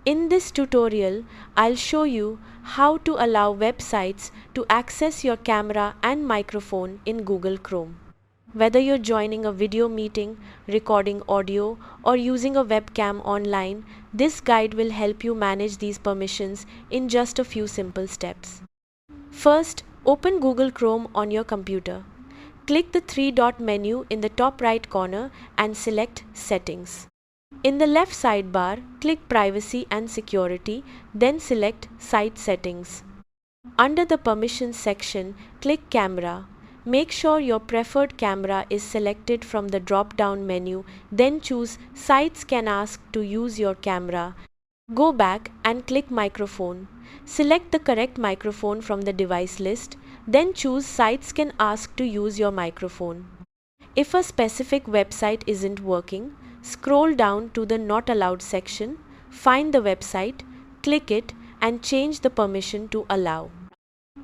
In this tutorial, I'll show you how to allow websites to access your camera and microphone in Google Chrome. Whether you're joining a video meeting, recording audio, or using a webcam online, this guide will help you manage these permissions in just a few simple steps. First, open Google Chrome on your computer. Click the three-dot menu in the top right corner and select Settings. In the left sidebar, click Privacy and Security, then select Site Settings. Under the Permissions section, click Camera. Make sure your preferred camera is selected from the drop-down menu, then choose Sites can ask to use your camera. Go back and click Microphone. Select the correct microphone from the device list, then choose Sites can ask to use your microphone. If a specific website isn't working, scroll down to the Not Allowed section, find the website, click it, and change the permission to Allow.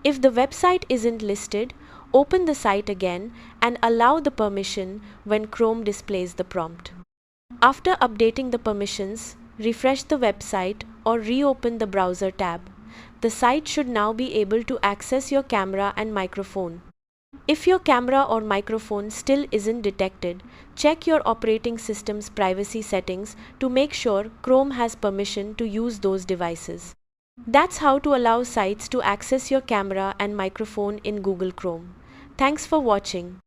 If the website isn't listed, open the site again and allow the permission when Chrome displays the prompt. After updating the permissions, refresh the website or reopen the browser tab. The site should now be able to access your camera and microphone. If your camera or microphone still isn't detected, check your operating system's privacy settings to make sure Chrome has permission to use those devices. That's how to allow sites to access your camera and microphone in Google Chrome. Thanks for watching.